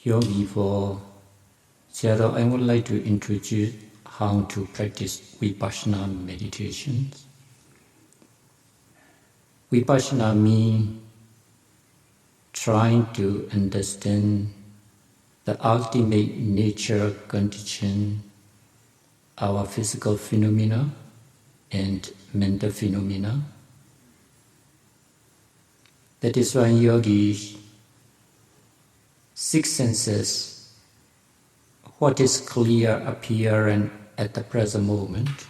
Yogi for Seattle, I would like to introduce how to practice Vipassana meditations. Vipassana means trying to understand the ultimate nature condition, our physical phenomena and mental phenomena. That is why yogis, six senses, what is clear appearance at the present moment,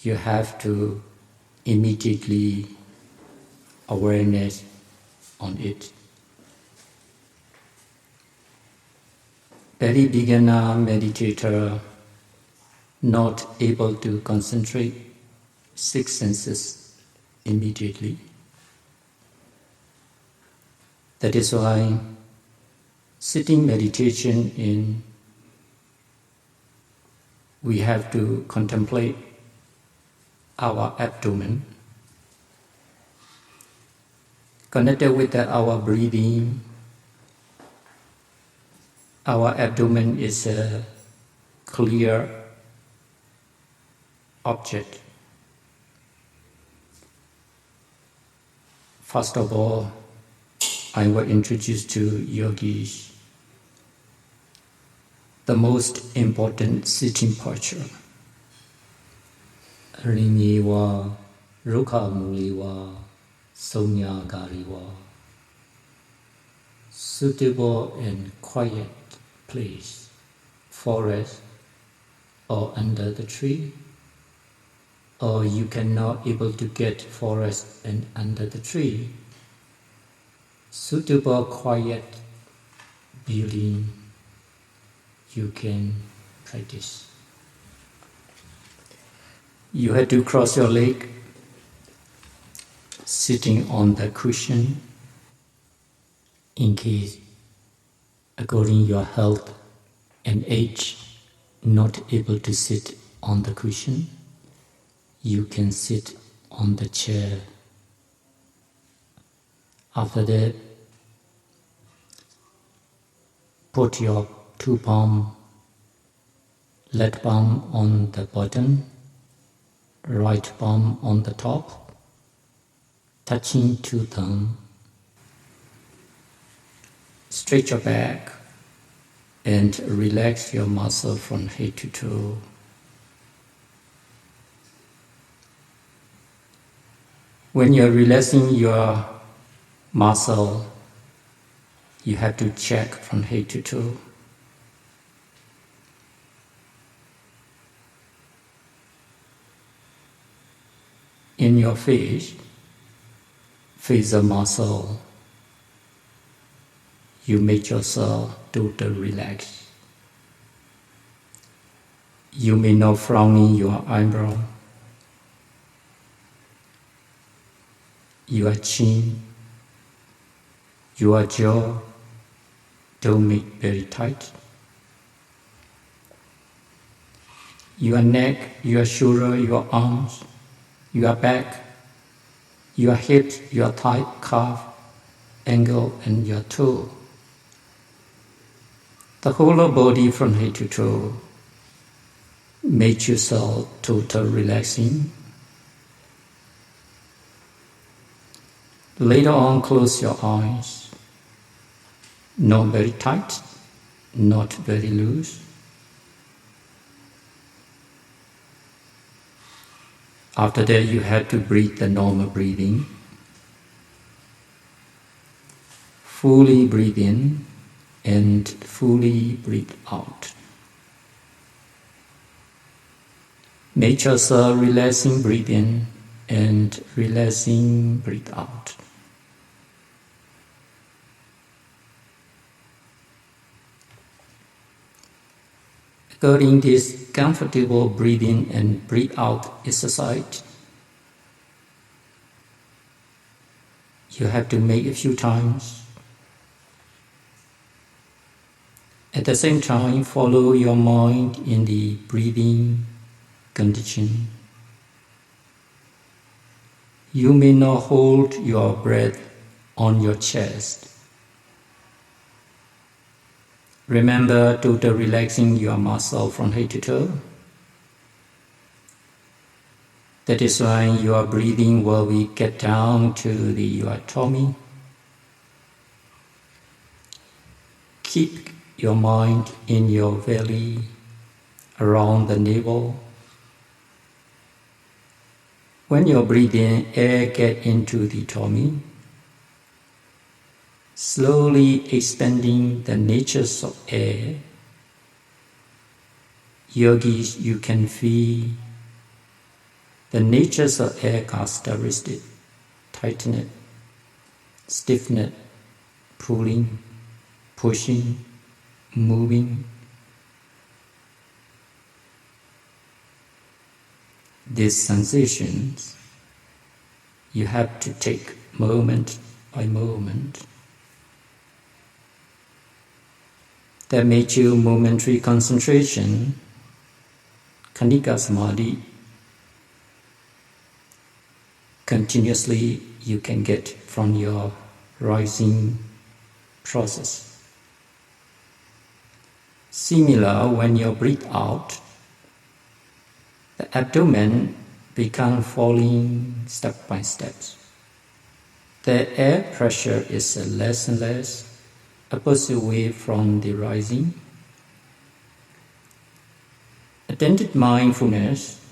you have to immediately awareness on it. Very beginner meditator not able to concentrate six senses immediately. That is why sitting meditation we have to contemplate our abdomen, connected with our breathing. Our abdomen is a clear object. First of all, I will introduce to yogis the most important sitting posture. Rimiwa, Rukha Muliwa, Somyagariwa. Suitable and quiet place, forest or under the tree, or you cannot able to get forest and under the tree. Suitable quiet building you can practice. You have to cross your leg, sitting on the cushion. In case, according your health and age, not able to sit on the cushion, you can sit on the chair. After that, put your two palm, left palm on the bottom, right palm on the top, touching two thumbs. Stretch your back and relax your muscle from head to toe. When you're relaxing your muscle, you have to check from head to toe. In your face the muscle, you make yourself totally relaxed. You may not frowning your eyebrow. Your chin, your jaw don't make very tight. Your neck, your shoulder, your arms, your back, your hips, your thigh, calf, ankle, and your toe. The whole of body from head to toe. Make yourself total relaxing. Later on, close your eyes. Not very tight, not very loose. After that, you have to breathe the normal breathing. Fully breathe in and fully breathe out. Make yourself relaxing, breathe in and relaxing, breathe out. During this comfortable breathing and breathe out exercise, you have to make a few times. At the same time, follow your mind in the breathing condition. You may not hold your breath on your chest. Remember total relaxing your muscle from head to toe. That is why your breathing will be get down to your tummy. Keep your mind in your belly, around the navel. When you're breathing, air get into the tummy, slowly expanding the natures of air. Yogis, you can feel the natures of air characteristic: tighten it, stiffen it, pulling, pushing, moving. These sensations you have to take moment by moment. That makes you momentary concentration, Khanika Samadhi. Continuously you can get from your rising process. Similar, when you breathe out, the abdomen becomes falling step by step. The air pressure is less and less, opposite way from the rising. Attentive mindfulness,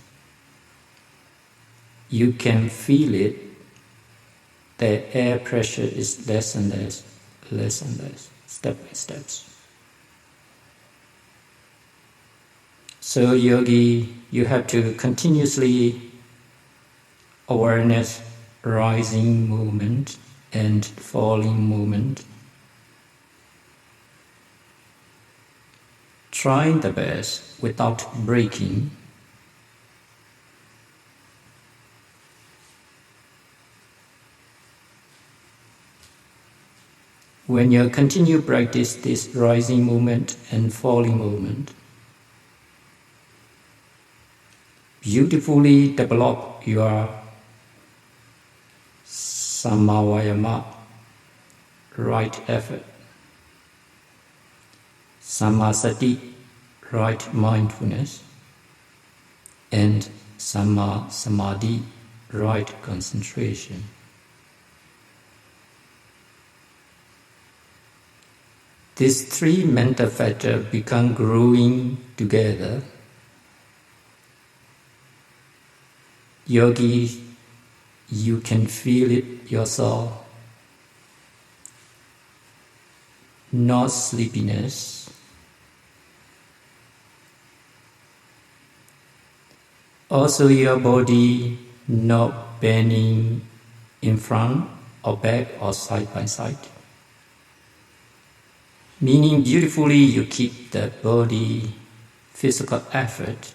you can feel it. The air pressure is less and less, less and less, step by steps. So yogi, you have to continuously awareness rising movement and falling movement. Trying the best without breaking. When you continue practice this rising movement and falling movement, beautifully develop your Sammavayama, right effort, Sammasati, right mindfulness, and Samma Samadhi, right concentration. These three mental factors become growing together. Yogi, you can feel it yourself. Not sleepiness. Also your body not bending in front or back or side by side. Meaning beautifully you keep the body physical effort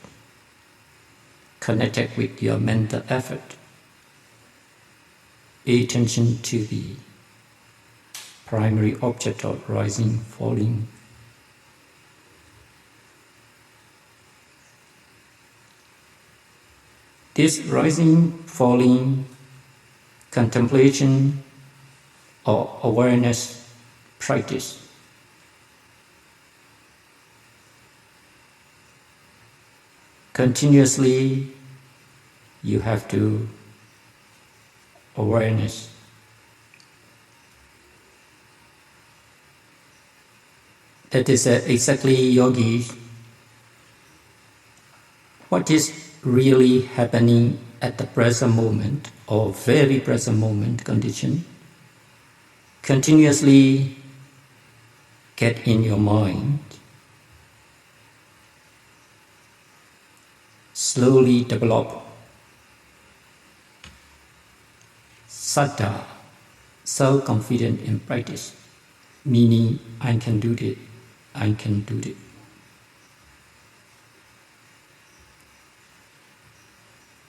connected with your mental effort. Pay attention to the primary object of rising, falling. This rising, falling, contemplation or awareness practice continuously you have to awareness. That is exactly yogi. What is really happening at the present moment or very present moment condition? Continuously get in your mind. Slowly develop saddha, self-confidence in practice, meaning I can do it, I can do it.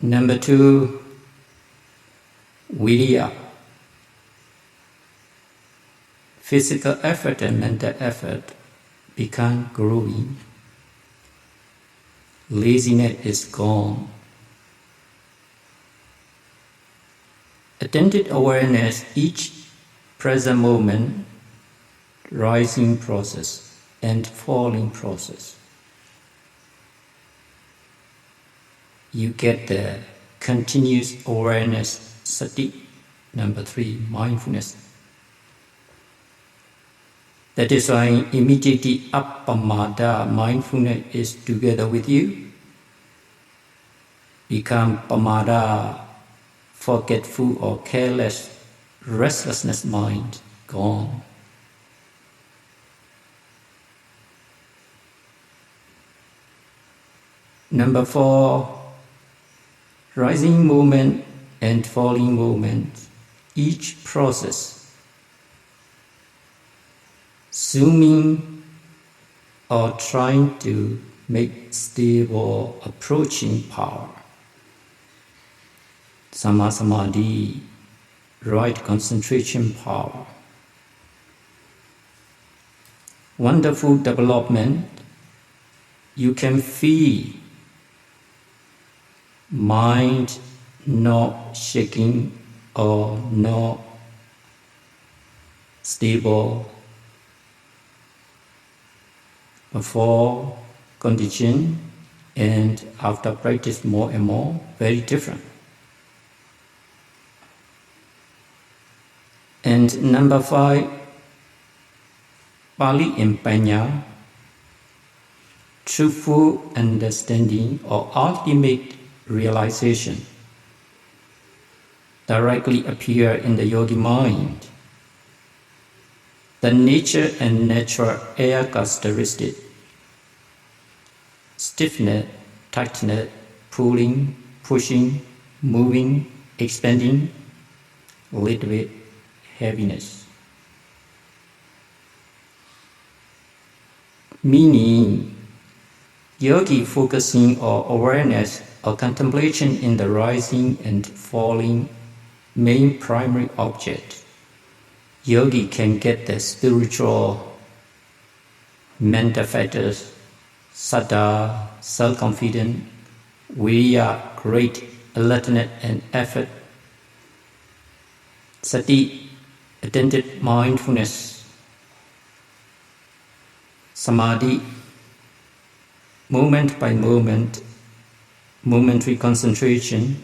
Number 2, virya. Physical effort and mental effort become growing. Laziness is gone. Attentive awareness, each present moment, rising process, and falling process. You get the continuous awareness, sati. Number 3, mindfulness. That is why immediately appamada, mindfulness is together with you. Become pamada, forgetful or careless, restlessness mind, gone. Number 4, rising movement and falling movement. Each process zooming or trying to make stable approaching power. Samma Samadhi, right concentration power. Wonderful development. You can feel mind not shaking or not stable. Before condition and after practice more and more, very different. And number 5, Pali in Panya, truthful understanding or ultimate realization directly appear in the yogi mind. The nature and natural air characteristic, stiffness, tightness, pulling, pushing, moving, expanding, little bit heaviness. Meaning, yogi focusing or awareness or contemplation in the rising and falling main primary object. Yogi can get the spiritual mental factors, saddha, self-confidence, viriya, great alertness and effort, sati, attentive mindfulness, samadhi, moment by moment, momentary concentration,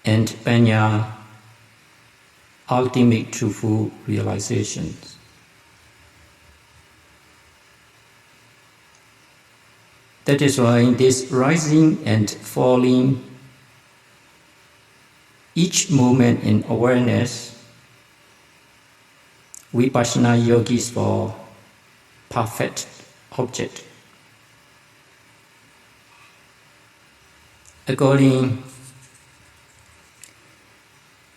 and panya, ultimate truthful realizations. That is why this rising and falling, each moment in awareness, Vipassana yogis for perfect object. According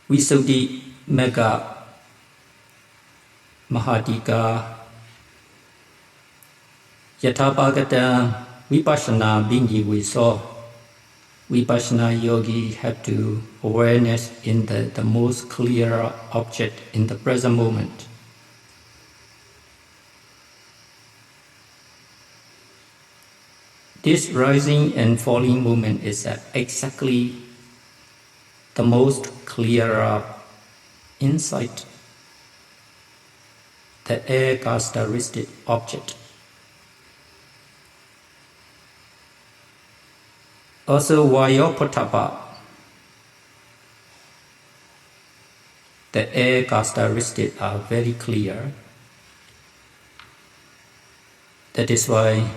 Visuddhi Magga Mahadika Yathabhagata Vipassana Bindi we saw Vipassana yogi have to awareness in the most clear object in the present moment. This rising and falling movement is exactly the most clear insight, the air characteristic object. Also Vayopotapa, the air characteristics are very clear. That is why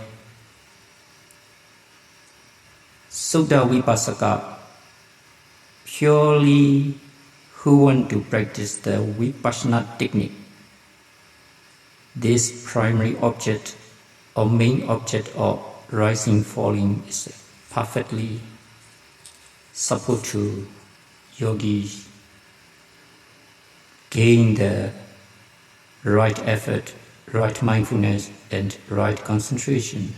Sutta Vipasaka, purely who want to practice the Vipassana technique, this primary object or main object of rising falling is perfectly supposed to yogis gain the right effort, right mindfulness and right concentration.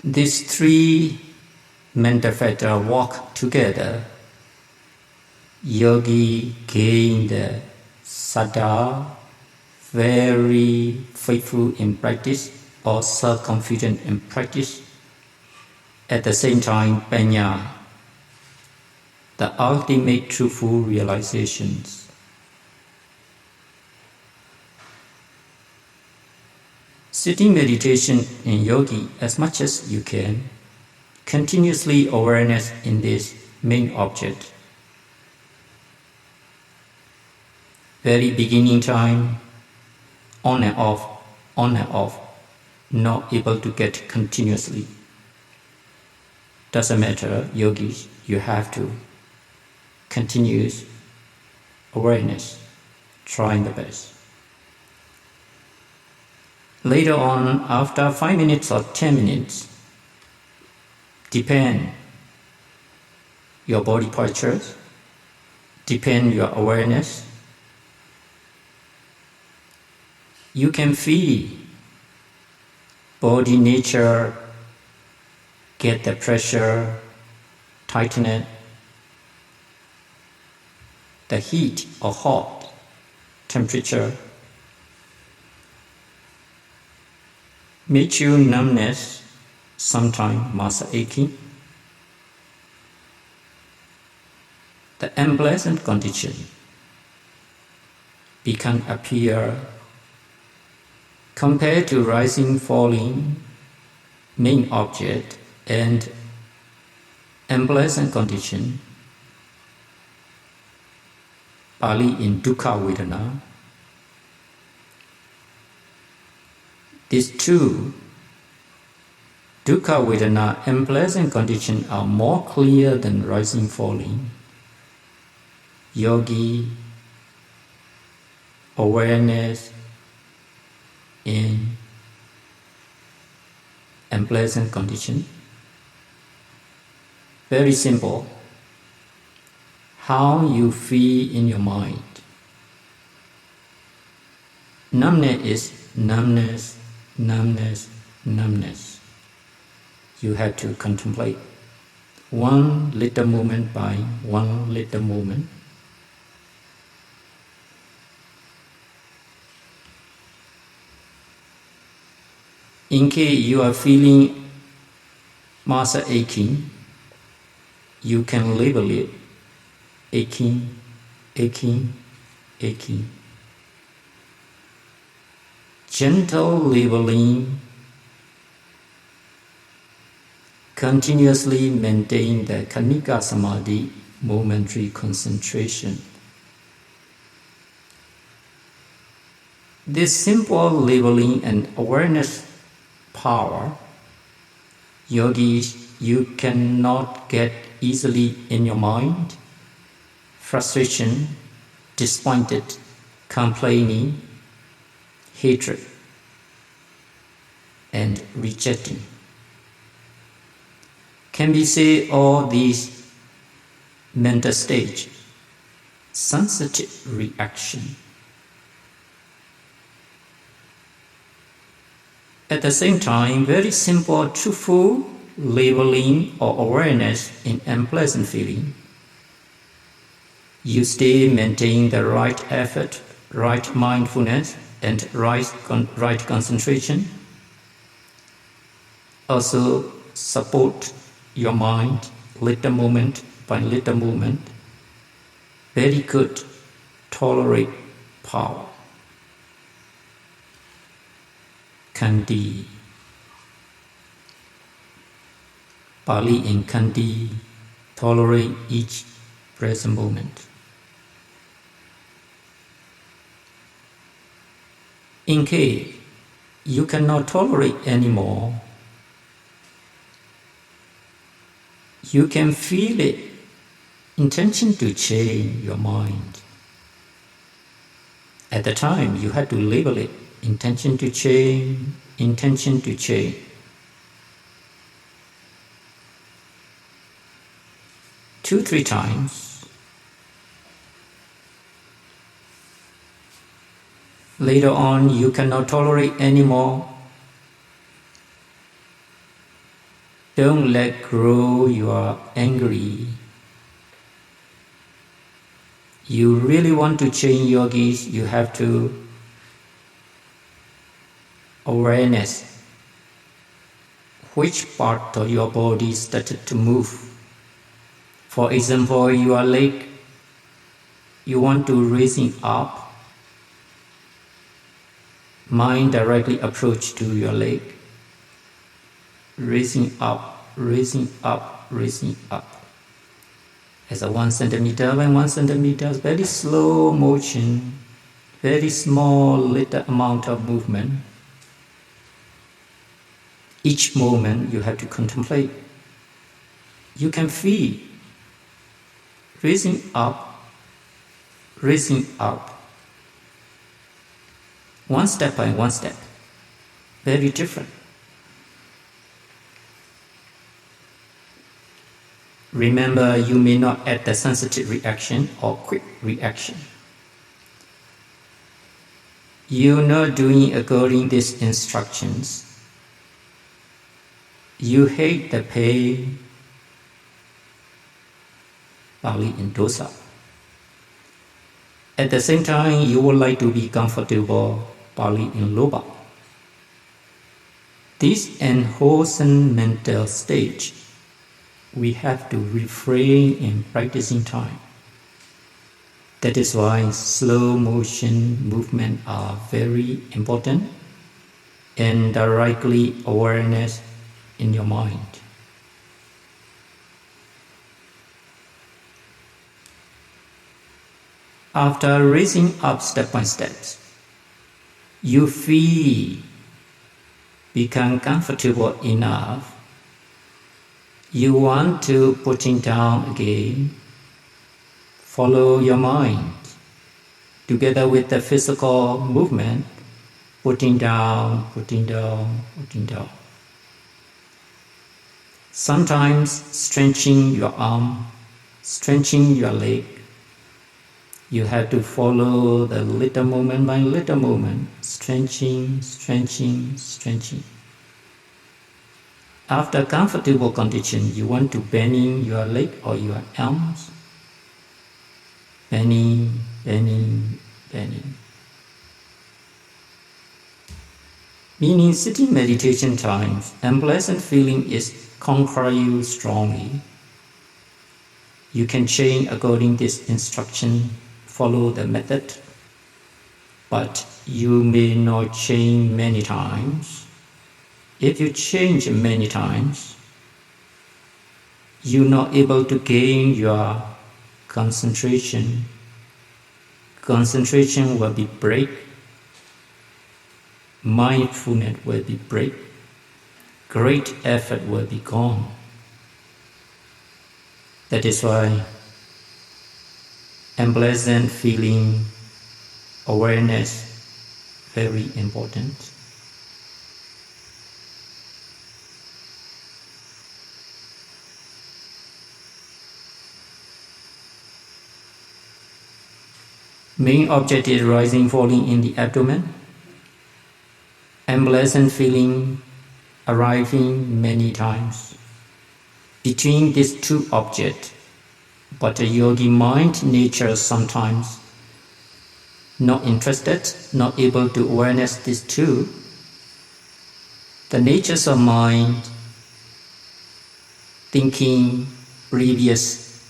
These three mental factors walk together. Yogi gain the saddha, very faithful in practice or self-confident in practice. At the same time, panya, the ultimate truthful realizations. Sitting meditation in yogi as much as you can, continuously awareness in this main object. Very beginning time, on and off, not able to get continuously. Doesn't matter, yogis, you have to continuous awareness, trying the best. Later on, after 5 minutes or 10 minutes, depend your body posture, depend your awareness. You can feel body nature, get the pressure, tighten it, the heat or hot, temperature, make you numbness, sometimes muscle aching. The unpleasant condition become appear compared to rising, falling, main object and unpleasant condition. Pali in dukkha vedana. These two, dukkha vedana, unpleasant condition are more clear than rising, falling. Yogi, awareness in unpleasant condition. Very simple. How you feel in your mind. Numbness is numbness, numbness, numbness. You have to contemplate one little movement by one little movement. In case you are feeling muscle aching, you can label it aching, aching, aching. Gentle labeling, continuously maintain the Khanika Samadhi, momentary concentration. This simple labeling and awareness power, yogis, you cannot get easily in your mind. Frustration, disappointed, complaining, hatred, and rejecting. Can we say all these mental stage, sensitive reaction? At the same time, very simple, truthful labeling or awareness in unpleasant feeling. You stay maintain the right effort, right mindfulness, and right concentration. Also support your mind little moment by little moment. Very good, tolerate power. Khandi. Pali in Khandi, tolerate each present moment. In case you cannot tolerate anymore, you can feel it, intention to change your mind. At the time, you had to label it, intention to change, intention to change. Two, 3 times. Later on, you cannot tolerate anymore. Don't let grow your angry. You really want to change yogis, you have to awareness which part of your body started to move. For example, your leg, you want to raise it up. mind directly approach to your leg, raising up, raising up, raising up. As a 1 centimeter by 1 centimeter, very slow motion, very small little amount of movement. Each moment you have to contemplate. You can feel raising up, one step by one step, very different. Remember, you may not add the sensitive reaction or quick reaction. You're not doing according these instructions. You hate the pain, Pali in dosa. At the same time, you would like to be comfortable, Pali in lobha. This unwholesome mental stage, we have to refrain in practicing time. That is why slow motion movement are very important and directly awareness in your mind. After raising up step by step, you feel become comfortable enough. You want to putting down again. Follow your mind together with the physical movement, putting down, putting down, putting down. Sometimes stretching your arm, stretching your leg. You have to follow the little moment by little moment, stretching, stretching, stretching. After comfortable condition, you want to bending your leg or your arms. Bending, bending, bending. Meaning sitting meditation times, unpleasant feeling is conquer you strongly. You can change according this instruction, follow the method, but you may not change many times. If you change many times, you're not able to gain your concentration. Concentration will be break. Mindfulness will be break. Great effort will be gone. That is why unpleasant feeling, awareness, very important. Main object is rising, falling in the abdomen. Unpleasant feeling arriving many times. Between these two objects, but the yogi mind nature sometimes not interested, not able to awareness these two. The natures of mind, thinking previous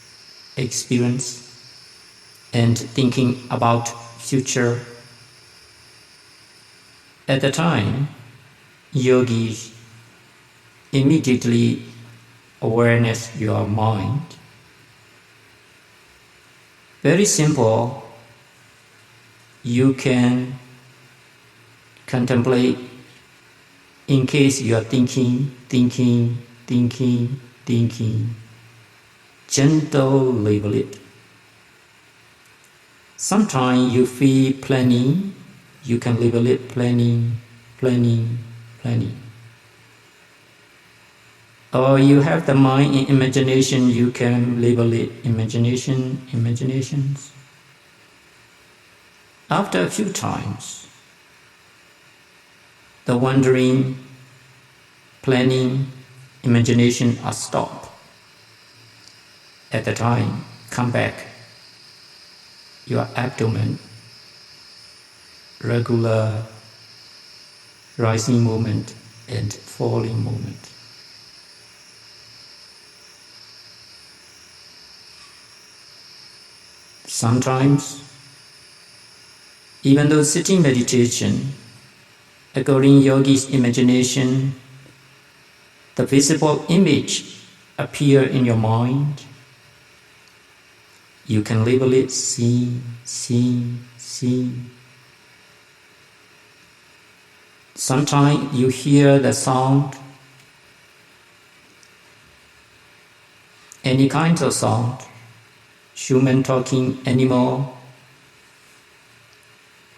experience, and thinking about future. At the time, yogis immediately awareness your mind. Very simple. You can contemplate in case you are thinking. Gentle label it. Sometimes you feel planning, you can label it planning. Or you have the mind in imagination, you can label it imaginations. After a few times, the wandering, planning, imagination are stopped. At the time, come back. Your abdomen, regular rising movement and falling movement. Sometimes, even though sitting meditation, According yogi's imagination, the visible image appear in your mind. You can label it see. Sometimes you hear the sound, any kind of sound, human talking, animal,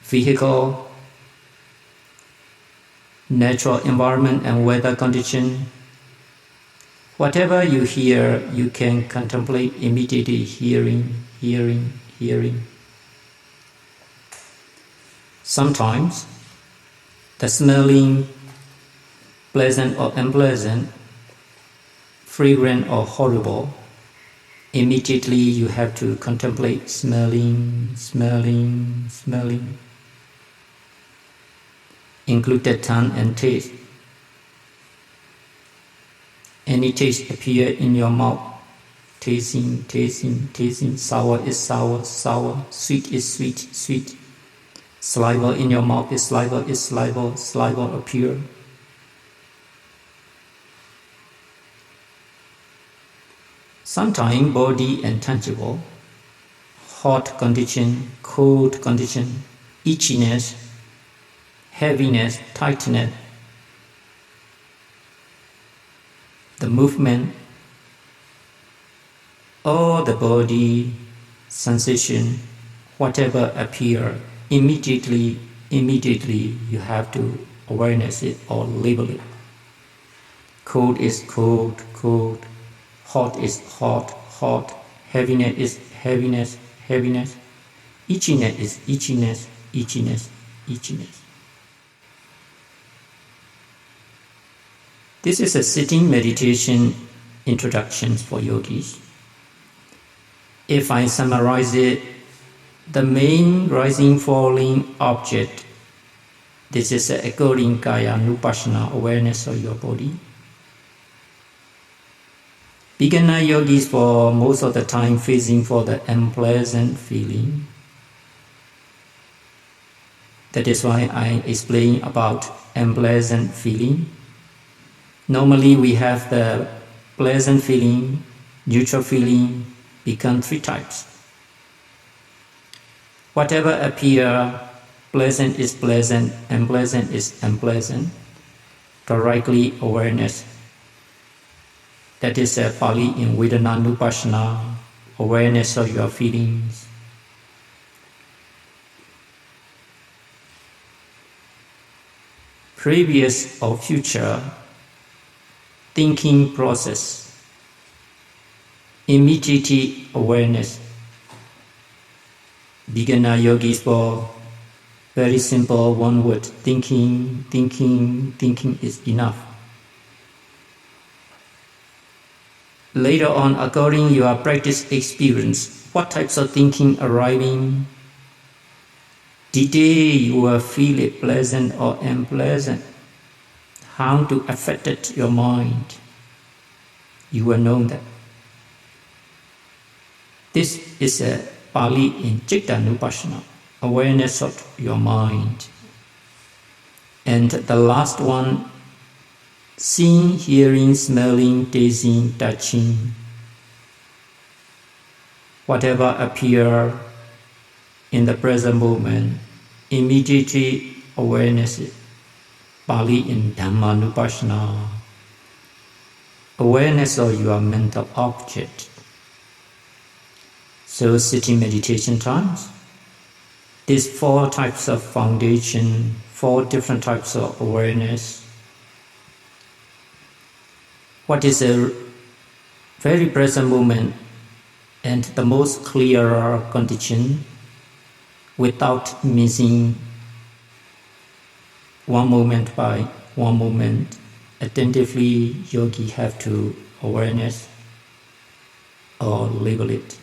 vehicle, natural environment and weather condition. Whatever you hear, you can contemplate immediately, hearing. Sometimes the smelling, pleasant or unpleasant, fragrant or horrible, immediately you have to contemplate smelling. Include the tongue and taste. Any taste appear in your mouth, tasting. Sour is sour. Sweet is sweet. Saliva in your mouth is saliva appear. Sometimes body and tangible, hot condition, cold condition, itchiness, heaviness, tightness, the movement, all the body sensation, whatever appear, immediately you have to awareness it or label it. Cold is cold. Hot is hot. Heaviness is heaviness. Itchiness is itchiness. This is a sitting meditation introduction for yogis. If I summarize it, the main rising falling object, this is a according kaya nupassana, awareness of your body. Beginner yogis for most of the time facing for the unpleasant feeling. That is why I explain about unpleasant feeling. Normally we have the pleasant feeling, neutral feeling, become three types. Whatever appear, pleasant is pleasant, unpleasant is unpleasant. Directly awareness. That is Pali in Vedananupassana, awareness of your feelings. Previous or future thinking process, immediate awareness. Beginner yogis for very simple one word, thinking is enough. Later on, according your practice experience, what types of thinking arriving? Did you will feel it pleasant or unpleasant? How to affect it your mind? You will know that. This is a Pali in Cittanupassana, awareness of your mind. And the last one, seeing, hearing, smelling, tasting, touching. Whatever appear in the present moment, immediately awareness it. Pali in Dhammanupassana, awareness of your mental object. So sitting meditation times, these four types of foundation, four different types of awareness. What is a very present moment and the most clearer condition without missing one moment by one moment. Attentively, yogi have to awareness or label it.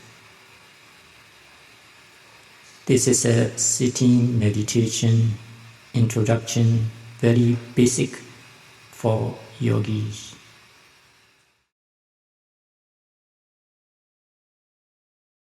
This is a sitting meditation introduction, very basic for yogis.